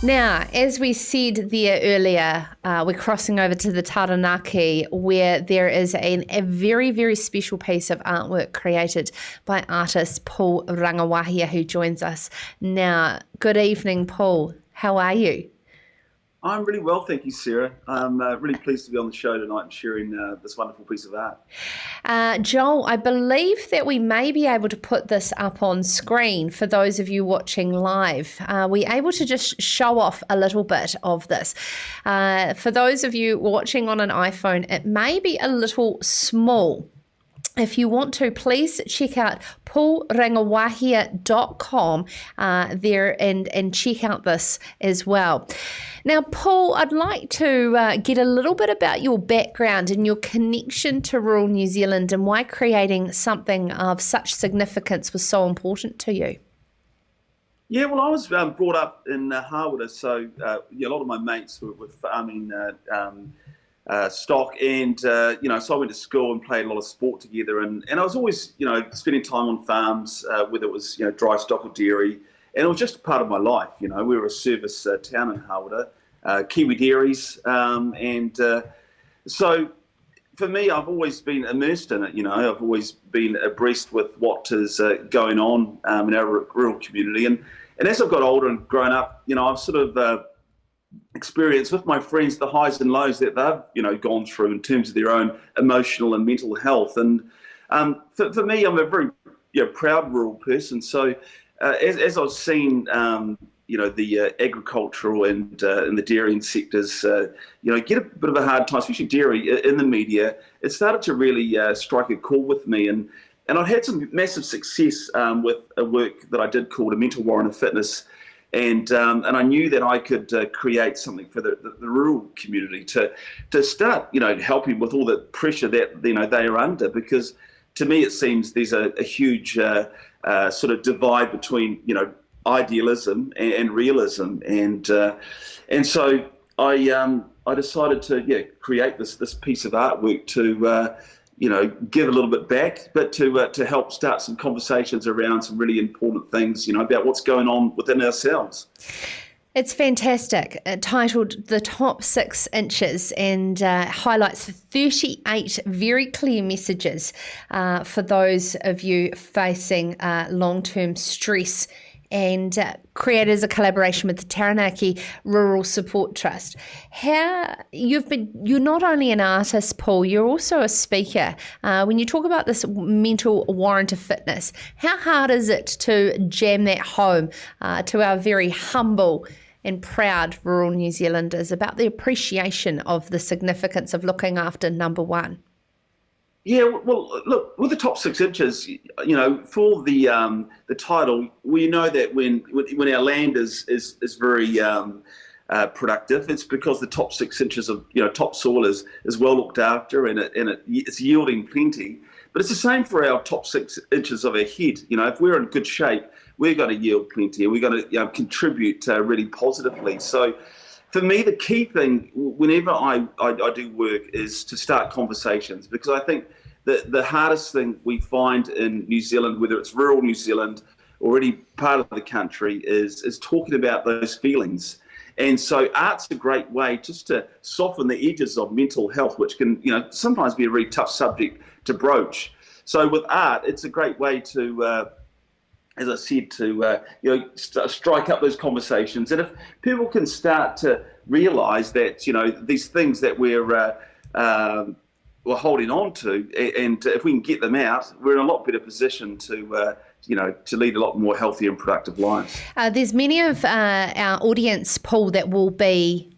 Now, as we said there earlier, we're crossing over to the Taranaki, where there is a very, very special piece of artwork created by artist Paul Rangiwahia, who joins us now. Good evening, Paul. How are you? I'm really well, thank you, Sarah. I'm really pleased to be on the show tonight and sharing this wonderful piece of art. Joel, I believe that we may be able to put this up on screen for those of you watching live. Are we able to just show off a little bit of this? For those of you watching on an iPhone, it may be a little small. If you want to, please check out paulrangiwahia.com there and check out this as well. Now, Paul, I'd like to get a little bit about your background and your connection to rural New Zealand and why creating something of such significance was so important to you. Yeah, well, I was brought up in Harwood, so a lot of my mates were farming stock, and so I went to school and played a lot of sport together, and I was always spending time on farms, whether it was dry stock or dairy, and it was just part of my life. We were a service town in Harwood, Kiwi dairies, and so for me, I've always been immersed in it. I've always been abreast with what is going on in our rural community, and as I've got older and grown up, I've sort of experience with my friends the highs and lows that they've gone through in terms of their own emotional and mental health. And for me, I'm a very proud rural person. So as I've seen the agricultural and the dairying sectors get a bit of a hard time, especially dairy in the media, it started to really strike a chord with me. And I'd had some massive success with a work that I did called A Mental Warrant of Fitness. And I knew that I could create something for the rural community to start, helping with all the pressure that they are under. Because to me, it seems there's a huge sort of divide between idealism and realism, and so I decided to create this piece of artwork to give a little bit back, but to help start some conversations around some really important things, about what's going on within ourselves. It's fantastic, titled The Top 6 Inches, and highlights 38 very clear messages for those of you facing long-term stress, and created as a collaboration with the Taranaki Rural Support Trust. You're not only an artist, Paul, you're also a speaker. When you talk about this mental warrant of fitness, how hard is it to jam that home to our very humble and proud rural New Zealanders about the appreciation of the significance of looking after number one? Yeah, well, look, with the top 6 inches, for the title, we know that when our land is very productive, it's because the top 6 inches of topsoil is well looked after, and it's yielding plenty. But it's the same for our top 6 inches of our head. If we're in good shape, we're going to yield plenty, and we're going to contribute really positively. So, for me, the key thing whenever I do work is to start conversations, because I think that the hardest thing we find in New Zealand, whether it's rural New Zealand or any part of the country, is talking about those feelings. And so art's a great way just to soften the edges of mental health, which can sometimes be a really tough subject to broach. So with art, it's a great way to as I said, to strike up those conversations. And if people can start to realise that these things that we're holding on to, and if we can get them out, we're in a lot better position to lead a lot more healthy and productive lives. There's many of our audience, Paul, that will be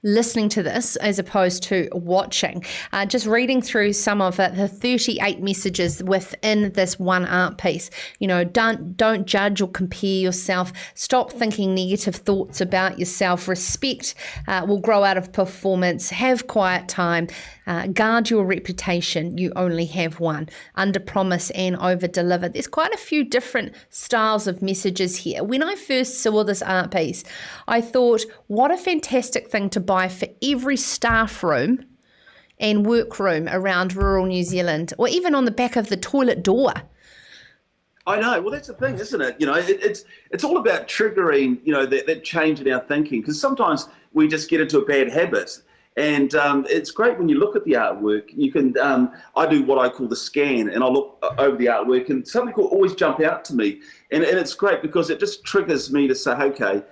listening to this as opposed to watching. Just reading through some of the 38 messages within this one art piece. Don't judge or compare yourself. Stop thinking negative thoughts about yourself. Respect will grow out of performance. Have quiet time. Guard your reputation. You only have one. Under promise and over deliver. There's quite a few different styles of messages here. When I first saw this art piece, I thought, what a fantastic thing to buy for every staff room and workroom around rural New Zealand, or even on the back of the toilet door. I know. Well, that's the thing, isn't it? It's all about triggering, that change in our thinking, because sometimes we just get into a bad habit. And it's great when you look at the artwork. You can, I do what I call the scan, and I look over the artwork, and something will always jump out to me. And it's great because it just triggers me to say, okay,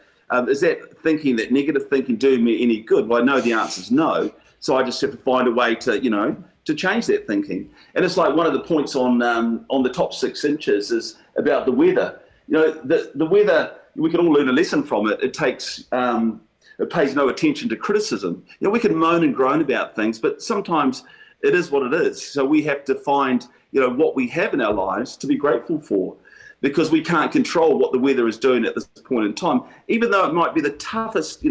is that thinking, that negative thinking, doing me any good? Well, I know the answer is no. So I just have to find a way to change that thinking. And it's like one of the points on the top 6 inches is about the weather. The weather, we can all learn a lesson from it. It pays no attention to criticism. We can moan and groan about things, but sometimes it is what it is. So we have to find, what we have in our lives to be grateful for, because we can't control what the weather is doing at this point in time. Even though it might be the toughest,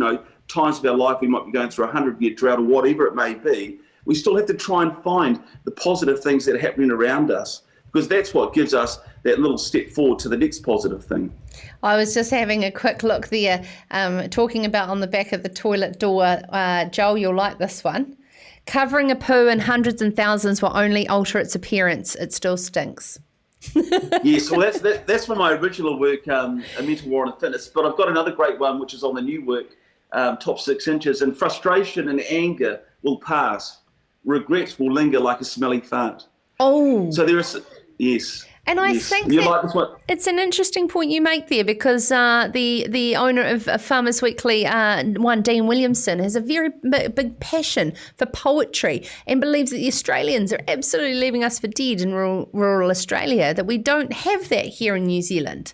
times of our life, we might be going through a 100-year drought or whatever it may be, we still have to try and find the positive things that are happening around us, because that's what gives us that little step forward to the next positive thing. I was just having a quick look there, talking about on the back of the toilet door. Joel, you'll like this one. Covering a poo in hundreds and thousands will only alter its appearance. It still stinks. Yes, well, that's from my original work, A Mental War and Fitness. But I've got another great one, which is on the new work, top 6 inches. And frustration and anger will pass. Regret will linger like a smelly fart. Oh. So there is, yes. And I yes. think you like this one? It's an interesting point you make there, because the owner of Farmers Weekly, Dean Williamson, has a very big passion for poetry and believes that the Australians are absolutely leaving us for dead in rural Australia, that we don't have that here in New Zealand.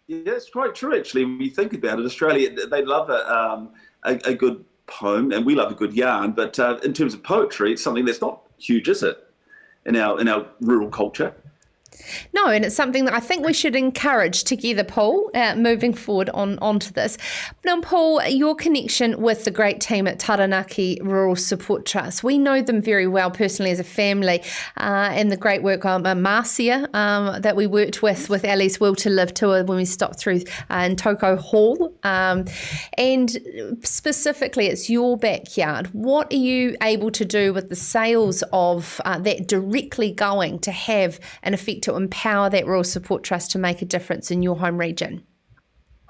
Yeah, it's quite true, actually. When you think about it, Australia, they love a good poem, and we love a good yarn, but in terms of poetry, it's something that's not huge, is it, in our rural culture? No, and it's something that I think we should encourage together, Paul, moving forward onto this. Now, Paul, your connection with the great team at Taranaki Rural Support Trust, we know them very well personally as a family, and the great work on Marcia that we worked with Ali's Will to Live tour when we stopped through in Toko Hall. And specifically, it's your backyard. What are you able to do with the sales of that directly going to have an effect to empower that Rural Support Trust to make a difference in your home region?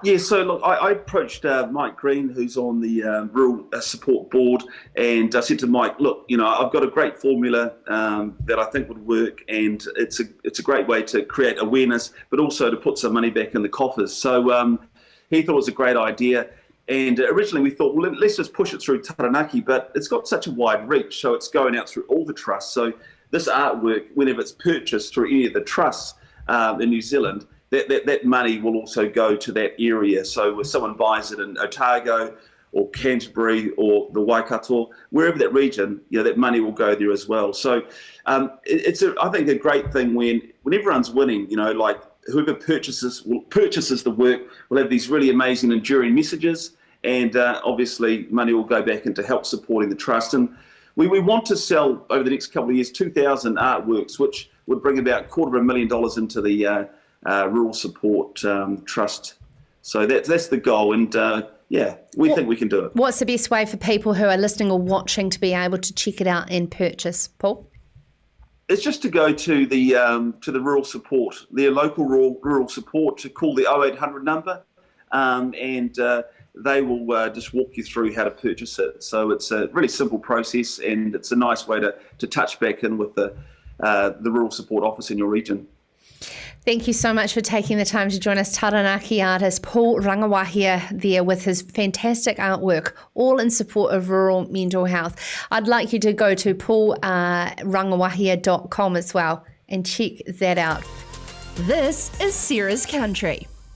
Yeah, so look, I approached Mike Green, who's on the Rural Support Board, and I said to Mike, look, I've got a great formula that I think would work, and it's a great way to create awareness, but also to put some money back in the coffers. So he thought it was a great idea. And originally we thought, well, let's just push it through Taranaki, but it's got such a wide reach, so it's going out through all the trusts. So this artwork, whenever it's purchased through any of the trusts in New Zealand, that money will also go to that area. So if someone buys it in Otago or Canterbury or the Waikato, wherever that region, that money will go there as well. So it's I think a great thing when everyone's winning. Like whoever purchases the work will have these really amazing enduring messages, and obviously money will go back into help supporting the trust. And we want to sell over the next couple of years 2,000 artworks, which would bring about $250,000 into the Rural Support Trust. So that's the goal, and we think we can do it. What's the best way for people who are listening or watching to be able to check it out and purchase, Paul? It's just to go to the Rural Support, their local rural support, to call the 0800 number, and they will just walk you through how to purchase it. So it's a really simple process, and it's a nice way to touch back in with the Rural Support Office in your region. Thank you so much for taking the time to join us, Taranaki artist Paul Rangiwahia there with his fantastic artwork, all in support of rural mental health. I'd like you to go to paulrangiwahia.com as well and check that out. This is Sarah's Country.